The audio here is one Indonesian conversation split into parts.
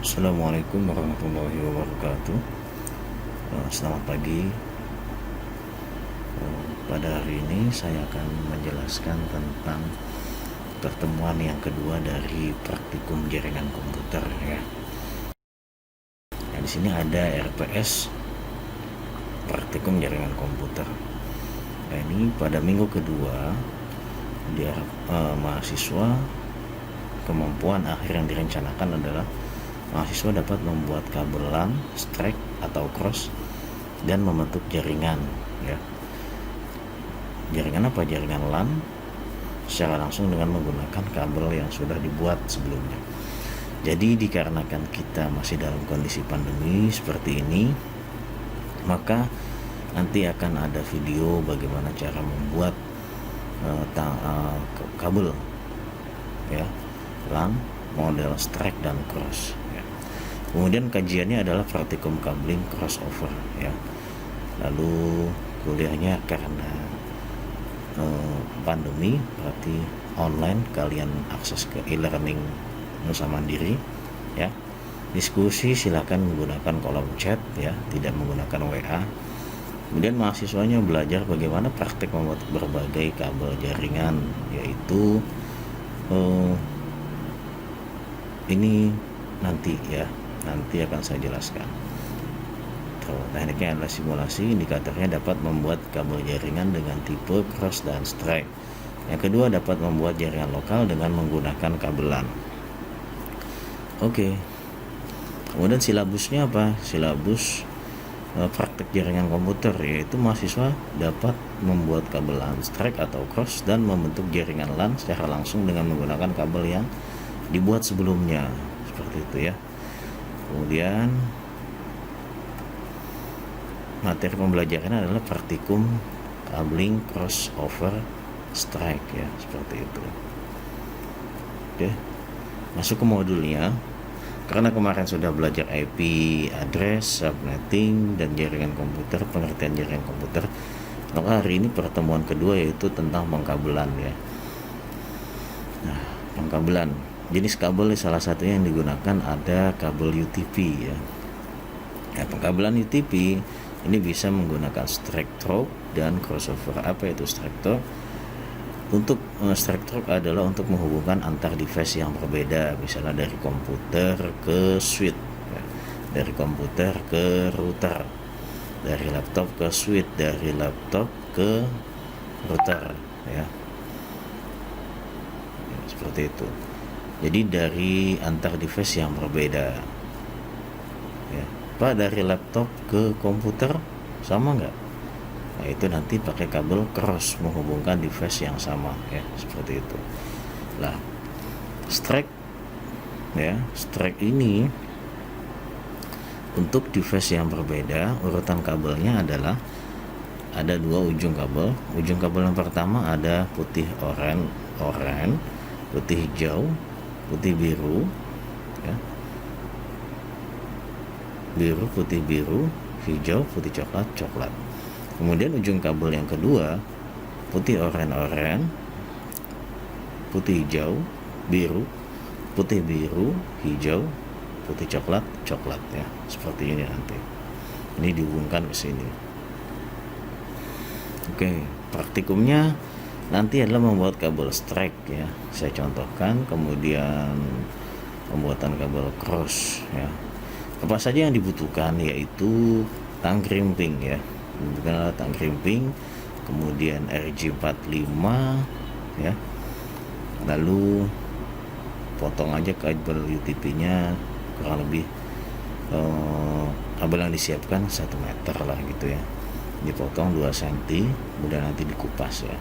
Assalamualaikum warahmatullahi wabarakatuh. Selamat pagi. Pada hari ini saya akan menjelaskan tentang pertemuan yang kedua dari praktikum jaringan komputer ya. Nah, di sini ada RPS, praktikum jaringan komputer. Nah, ini pada minggu kedua dia mahasiswa, kemampuan akhir yang direncanakan adalah mahasiswa dapat membuat kabel LAN, strike atau cross dan membentuk jaringan ya. Jaringan apa? Jaringan LAN secara langsung dengan menggunakan kabel yang sudah dibuat sebelumnya. Jadi dikarenakan kita masih dalam kondisi pandemi seperti ini, maka nanti akan ada video bagaimana cara membuat kabel ya, LAN model strike dan cross ya. Kemudian kajiannya adalah praktikum cabling crossover ya. Lalu kuliahnya karena pandemi berarti online, kalian akses ke e-learning Nusa Mandiri ya. Diskusi silakan menggunakan kolom chat ya, tidak menggunakan WA. Kemudian mahasiswanya belajar bagaimana praktek membuat berbagai kabel jaringan, yaitu ini nanti akan saya jelaskan. Tekniknya adalah simulasi. Indikatornya dapat membuat kabel jaringan dengan tipe cross dan strike. Yang kedua, dapat membuat jaringan lokal dengan menggunakan kabel LAN. Oke. Kemudian silabusnya apa? Silabus praktek jaringan komputer, yaitu mahasiswa dapat membuat kabel LAN, strike atau cross dan membentuk jaringan LAN secara langsung dengan menggunakan kabel yang dibuat sebelumnya, seperti itu ya. Kemudian materi pembelajaran adalah praktikum cabling crossover strike ya, seperti itu. Oke, masuk ke modulnya. Karena kemarin sudah belajar IP address, subnetting, dan jaringan komputer, pengertian jaringan komputer, maka hari ini pertemuan kedua yaitu tentang pengkabelan ya. Nah, pengkabelan, jenis kabel salah satunya yang digunakan ada kabel UTP ya. Nah, pengkabelan UTP ini bisa menggunakan strike torque dan crossover. Apa itu strike torque? Untuk strike torque adalah untuk menghubungkan antar device yang berbeda, misalnya dari komputer ke switch ya. Dari komputer ke router, dari laptop ke switch, dari laptop ke router ya, seperti itu. Jadi dari antar device yang berbeda ya. Pak, dari laptop ke komputer sama nggak? Nah, itu nanti pakai kabel cross menghubungkan device yang sama ya, seperti itu. Lah, strike ya, strike ini untuk device yang berbeda, urutan kabelnya adalah ada dua ujung kabel. Ujung kabel yang pertama ada putih oranye, putih hijau, putih biru ya. Biru, putih biru, hijau, putih coklat. Kemudian ujung kabel yang kedua putih oranye, putih hijau, biru, putih biru, hijau, putih coklat ya, seperti ini nanti. Ini dihubungkan ke sini. Oke, praktikumnya nanti adalah membuat kabel strike ya. Saya contohkan, kemudian pembuatan kabel cross ya. Apa saja yang dibutuhkan, yaitu tang krimping ya, bukan tang krimping, kemudian RJ45 ya. Lalu potong aja kabel UTP-nya kurang lebih kabel yang disiapkan 1 meter lah gitu ya, dipotong 2 cm, kemudian nanti dikupas ya.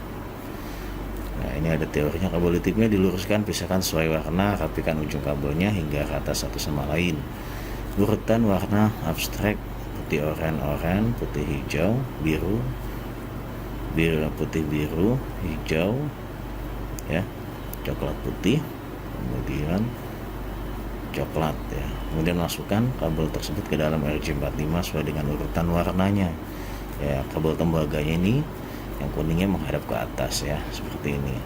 Nah, ini ada teorinya. Kabel UTP-nya diluruskan, pisahkan sesuai warna, rapikan ujung kabelnya hingga rata satu sama lain. Urutan warna abstrak: putih oranye, putih hijau, biru, putih biru, hijau ya, coklat putih, kemudian coklat ya. Kemudian masukkan kabel tersebut ke dalam RJ45 sesuai dengan urutan warnanya ya. Kabel tembaganya ini yang kuningnya menghadap ke atas ya, seperti ini.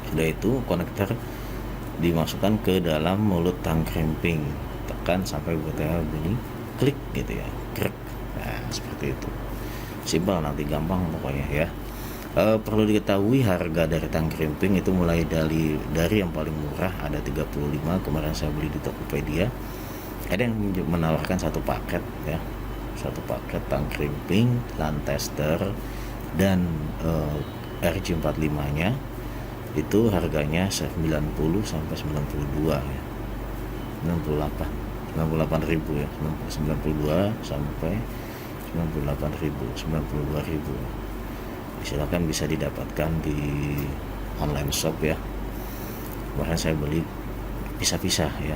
Sudah itu konektor dimasukkan ke dalam mulut tang krimping. tekan sampai bertanya bunyi klik gitu ya, krek. Nah seperti itu, simpel, nanti gampang pokoknya ya. Perlu diketahui harga dari tang krimping itu mulai dari yang paling murah ada 35, kemarin saya beli di Tokopedia. Ada yang menawarkan satu paket ya, satu paket tang krimping, LAN tester dan RJ45 nya itu harganya 90 sampai 92 ya, 98 ribu ya, 92 sampai 98 ribu, 92 ribu. Silakan bisa didapatkan di online shop ya. Bahkan saya beli pisah-pisah ya,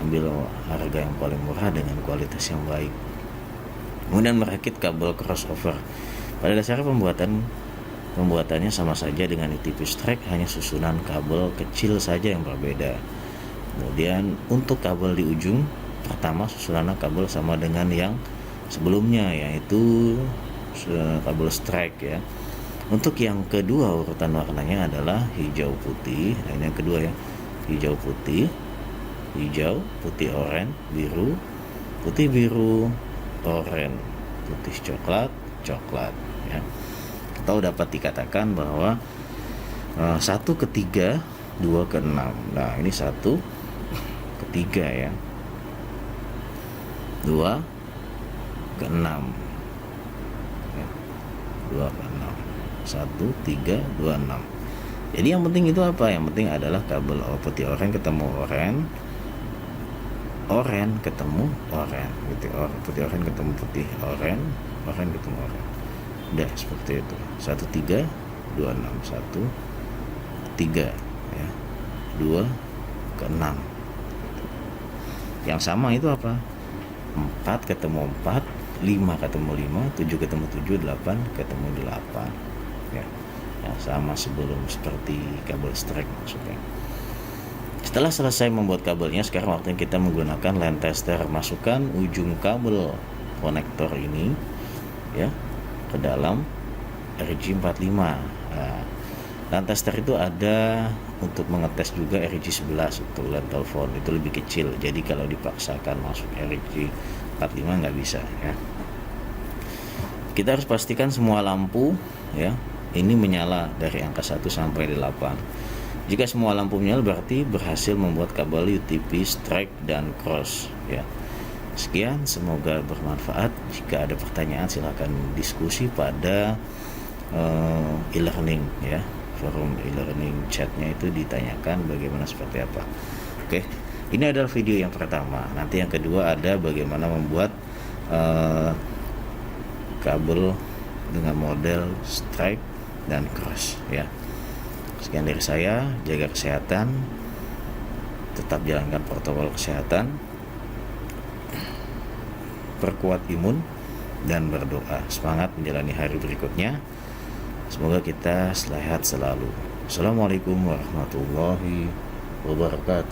ambil harga yang paling murah dengan kualitas yang baik. Kemudian merakit kabel crossover. Pada dasarnya pembuatannya sama saja dengan TV strike, hanya susunan kabel kecil saja yang berbeda. Kemudian untuk kabel di ujung pertama susunannya kabel sama dengan yang sebelumnya, yaitu kabel strike ya. Untuk yang kedua urutan warnanya adalah hijau putih. Nah, ini yang kedua ya, hijau putih, oranye, biru, putih, biru, oranye, putih, coklat ya. Atau dapat dikatakan bahwa 1 ke 3, 2 ke 6. Nah ini 1 ke 3 ya, 2 ke 6 ya, 2 ke 6, 1, 3, 2, 6. Jadi yang penting itu apa? Yang penting adalah kabel putih oranye ketemu oranye ketemu oranye, putih oranye ketemu putih oranye ketemu oranye. Udah seperti itu. 1, 3, 2, 6, 1, 3 ya, 2 ke 6. Yang sama itu apa? 4 ketemu 4, 5 ketemu 5, 7 ketemu 7, 8 ketemu 8 ya. Yang sama sebelum seperti kabel strike maksudnya. Setelah selesai membuat kabelnya, sekarang waktunya kita menggunakan LAN tester. Masukkan ujung kabel konektor ini ya ke dalam RJ45. Nah, LAN tester itu ada untuk mengetes juga RJ11 untuk LAN telepon, itu lebih kecil. Jadi kalau dipaksakan masuk RJ45 nggak bisa ya. Kita harus pastikan semua lampu ya ini menyala dari angka 1 sampai 8. Jika semua lampu menyala berarti berhasil membuat kabel UTP strike dan cross ya. Sekian, semoga bermanfaat. Jika ada pertanyaan silakan diskusi pada e-learning ya, forum e-learning chatnya itu ditanyakan bagaimana seperti apa. Oke, ini adalah video yang pertama. Nanti yang kedua ada bagaimana membuat kabel dengan model strike dan cross ya. Sekian dari saya, jaga kesehatan, tetap jalankan protokol kesehatan, perkuat imun, dan berdoa. Semangat menjalani hari berikutnya. Semoga kita sehat selalu. Assalamualaikum warahmatullahi wabarakatuh.